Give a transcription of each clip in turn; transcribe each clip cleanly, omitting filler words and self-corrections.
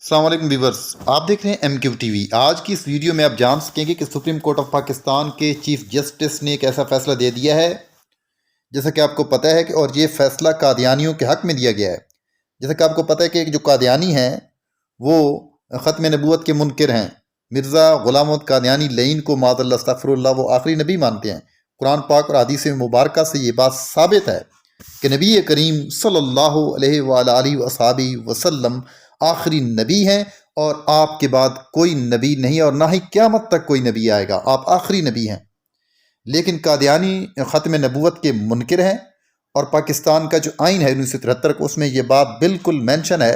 अस्सलाम वालेकुम व्यूवर्स, आप देख रहे हैं MQ TV। आज की इस वीडियो में आप जान सकेंगे कि सुप्रीम कोर्ट ऑफ पाकिस्तान के चीफ जस्टिस ने एक ऐसा फैसला दे दिया है, जैसा कि आपको पता है कि और ये फैसला कादियानियों के हक़ में दिया गया है। जैसा कि आपको पता है कि जो कादियानी हैं वो ख़त्म नबूवत के मुनकिर हैं। मिर्ज़ा ग़ुलाम मोहम्मद कादियानी लईन को माज़अल्लाह अस्तग़फ़िरुल्लाह वो आखिरी नबी मानते हैं। कुरान पाक और हदीस मुबारका से ये बात साबित है कि नबी करीम सल्लल्लाहु अलैहि वसल्लम आखिरी नबी हैं और आपके बाद कोई नबी नहीं और ना ही क़यामत तक कोई नबी आएगा। आप आखिरी नबी हैं। लेकिन कादियानी ख़त्म नबूवत के मुनकिर हैं और पाकिस्तान का जो आइन है 1973 का, उसमें यह बात बिल्कुल मेंशन है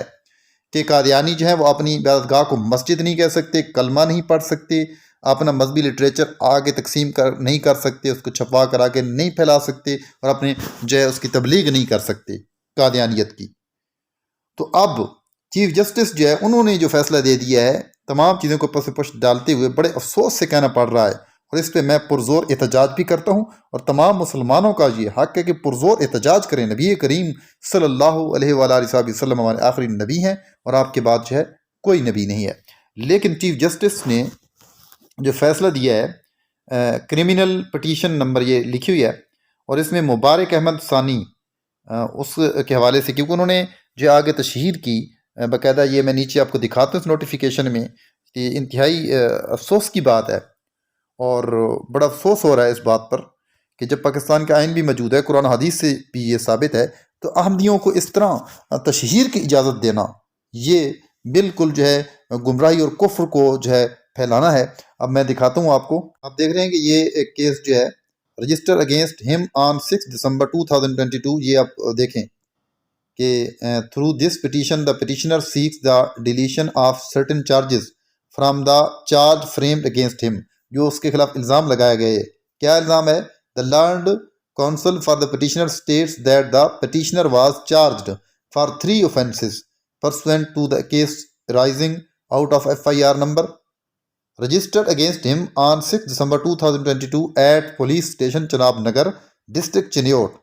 कि कादियानी जो है वो अपनी इबादतगाह को मस्जिद नहीं कह सकते, कलमा नहीं पढ़ सकते, अपना मजहबी लिटरेचर आगे तकसीम नहीं कर सकते, उसको छपवा कर आगे नहीं फैला सकते और अपने जो है उसकी तबलीग नहीं कर सकते कादियानियत की। तो अब चीफ जस्टिस जो है उन्होंने जो फैसला दे दिया है, तमाम चीज़ों को पस पुष्ट डालते हुए बड़े अफसोस से कहना पड़ रहा है और इस पर मैं पुरजोर एहतजाज भी करता हूँ और तमाम मुसलमानों का ये हक़ है कि पुरजोर एहतजाज करें। नबी करीम सल्लल्लाहु अलैहि वसल्लम हमारे आखिरी नबी हैं और आपके बाद जो है कोई नबी नहीं है। लेकिन चीफ जस्टिस ने जो फैसला दिया है, क्रिमिनल पटिशन नंबर ये लिखी हुई है और इसमें मुबारक अहमद सानी उसके हवाले से, क्योंकि उन्होंने जो आगे तशहीर की बाकायदा, ये मैं नीचे आपको दिखाता हूँ इस नोटिफिकेशन में, कि इंतहाई अफसोस की बात है और बड़ा अफसोस हो रहा है इस बात पर कि जब पाकिस्तान का आइन भी मौजूद है, कुरान हदीस से भी ये साबित है, तो अहमदियों को इस तरह तशहीर की इजाज़त देना ये बिल्कुल जो है गुमराही और कुफ्र को जो है फैलाना है। अब मैं दिखाता हूँ आपको। आप देख रहे हैं कि ये एक केस जो है register against him on 6 December 2022। ये आप देखें कि through this petition the petitioner seeks the deletion of certain charges from the charge framed against him. जो उसके खिलाफ इल्ज़ाम लगाया गया है, क्या इल्ज़ाम है? The learned council for the petitioner states that the petitioner was charged for 3 offences pursuant to the case arising out of FIR number registered against him on 6 December 2022 at police station Chenab Nagar, district Cheniot.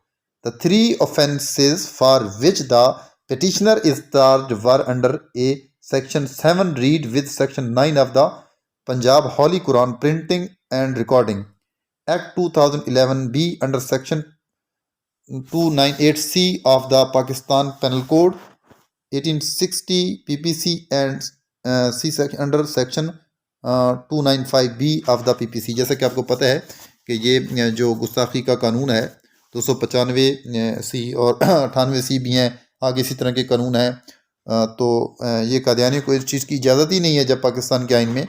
The 3 offences for which the petitioner is charged were under a section 7 read with section 9 of the Punjab Holy Quran Printing and Recording Act 2011 B under section 298C of the Pakistan Penal Code 1860 PPC and C section under section 295B of the PPC। जैसा कि आपको पता है कि ये जो गुस्ताखी का कानून है 295C और 98C भी हैं, आगे इसी तरह के कानून हैं। तो ये कादियानियों को इस चीज़ की इजाज़त ही नहीं है जब पाकिस्तान के आइन में।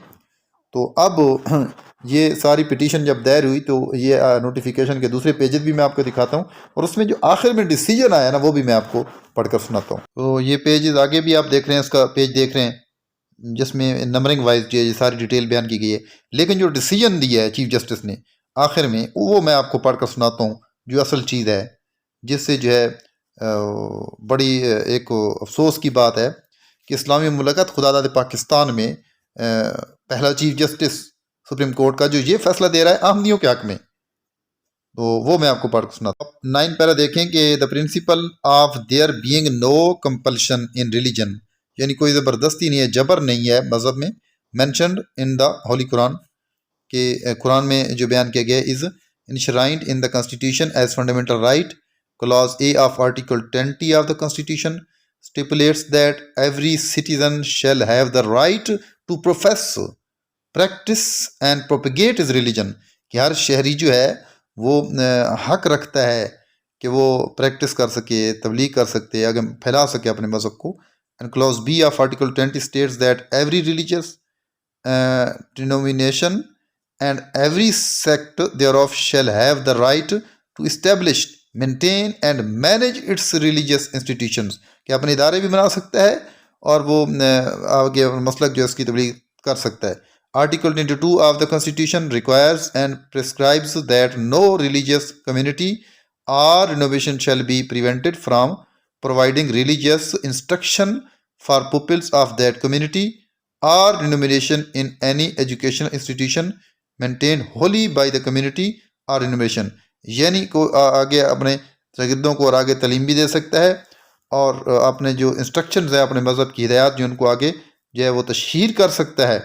तो अब ये सारी पिटीशन जब दायर हुई तो ये नोटिफिकेशन के दूसरे पेजेस भी मैं आपको दिखाता हूँ और उसमें जो आखिर में डिसीजन आया ना वो भी मैं आपको पढ़कर सुनाता हूँ। तो ये पेजेस आगे भी आप देख रहे हैं, इसका पेज देख रहे हैं जिसमें नंबरिंग वाइज जो ये सारी डिटेल बयान की गई है। लेकिन जो डिसीजन दिया है चीफ जस्टिस ने आखिर में, वो मैं आपको पढ़कर सुनाता हूँ जो असल चीज़ है, जिससे जो है बड़ी एक अफसोस की बात है कि इस्लामी मुल्कत खुदादाद पाकिस्तान में पहला चीफ जस्टिस सुप्रीम कोर्ट का जो ये फैसला दे रहा है अहमदियों के हक में, तो वो मैं आपको पढ़ सुनाता हूँ। 9 पैरा देखें कि the principle of there being no compulsion in religion, यानी कोई ज़बरदस्ती नहीं है, जबर नहीं है मज़हब में, mentioned in the holy Quran, के कुरान में जो बयान किया गया है, is enshrined in the constitution as fundamental right. Clause A of article 20 of the constitution stipulates that every citizen shall have the right to profess practice and propagate his religion, कि हर शहरी जो है वो हक रखता है कि वो प्रैक्टिस कर सके, तबलीग कर सकते, आगे फैला सके अपने मज़हब को। And clause B of article 20 states that every religious denomination and every sect thereof shall have the right to establish, maintain and manage its religious institutions, कि अपने इदारे भी बना सकता है और वो आगे मसलक जो है उसकी तबलीग कर सकता है। Article 22 of the Constitution requires and prescribes that no religious community or innovation shall be prevented from providing religious instruction for pupils of that community or denomination in any educational institution maintained wholly by the community or denomination। यानी को आगे अपने शागिर्दों को और आगे तालीम भी दे सकता है और अपने जो इंस्ट्रक्शंस है, अपने मज़हब की हिदायत जो उनको आगे जो है वो तशहीर कर सकता है।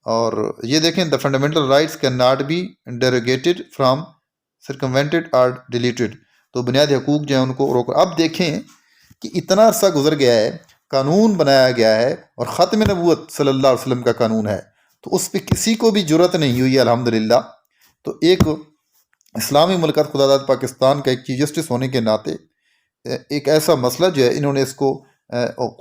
और ये देखें, the fundamental rights can not be derogated from circumvented और डिलीटेड। तो बुनियादी हकूक जो है उनको रोक। अब देखें कि इतना अरसा गुजर गया है, कानून बनाया गया है और ख़त्म नबूवत सल्लल्लाहु अलैहि वसल्लम का कानून है, तो उस पर किसी को भी जुर्रत नहीं हुई है अल्हम्दुलिल्लाह। तो एक इस्लामी मुल्कत खुदादाद पाकिस्तान का एक चीफ जस्टिस होने के नाते एक ऐसा मसला जो है इन्होंने इसको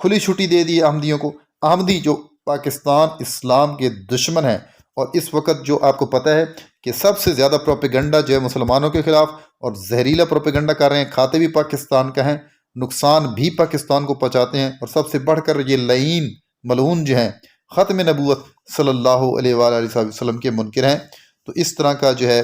खुली छुट्टी दे दी अहमदियों को। अहमदी जो पाकिस्तान इस्लाम के दुश्मन हैं, और इस वक्त जो आपको पता है कि सबसे ज़्यादा प्रोपेगंडा जो है मुसलमानों के ख़िलाफ़ और जहरीला प्रोपेगंडा कर रहे हैं, खाते भी पाकिस्तान का हैं, नुकसान भी पाकिस्तान को पहुँचाते हैं, और सबसे बढ़कर ये लईन मलऊन जो हैं ख़त्म नबूवत सल्लल्लाहु अलैहि वसल्लम के मुनकिर हैं। तो इस तरह का जो है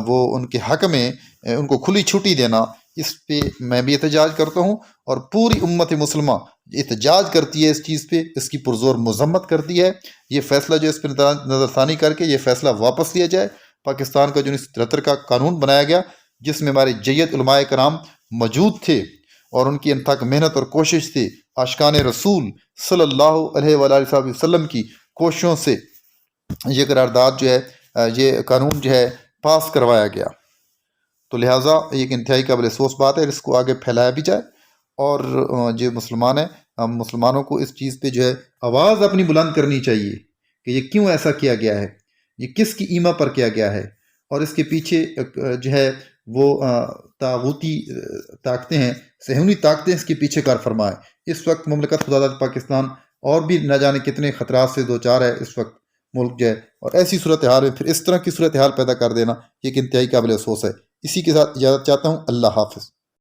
वो उनके हक़ में उनको खुली छुट्टी देना, इस पे मैं भी एहतजाज करता हूँ और पूरी उम्मत मुसलमा एहतजाज करती है इस चीज़ पे, इसकी पुरजोर मजम्मत करती है। ये फ़ैसला जो इस पर नज़रसानी करके ये फ़ैसला वापस लिया जाए। पाकिस्तान का जो 1973 का कानून बनाया गया, जिसमें हमारे जय्यद उलमाए कराम मौजूद थे और उनकी अनथक मेहनत और कोशिश थी, आशिकाने रसूल सल्लल्लाहु अलैहि वसल्लम की कोशिशों से ये करारदाद जो है, ये कानून जो है पास करवाया गया। तो लिहाजा एक इंतहाई काबिल अफसोस बात है, इसको आगे फैलाया भी जाए और जो मुसलमान हैं, हम मुसलमानों को इस चीज़ पे जो है आवाज़ अपनी बुलंद करनी चाहिए कि ये क्यों ऐसा किया गया है, ये किसकी ईमा पर किया गया है, और इसके पीछे जो है वो तागूती ताकतें हैं, सहूनी ताकतें इसके पीछे कार फरमाए। इस वक्त मुमलकत खुदादाद पाकिस्तान और भी न जाने कितने ख़तरात से दो चार है इस वक्त मुल्क जो है, और ऐसी सूरत हाल में फिर इस तरह की सूरत हाल पैदा कर देना ये एक इंतहाई काबिल अफसोस है। इसी के साथ इजाज़त चाहता हूँ। अल्लाह हाफ़िज़।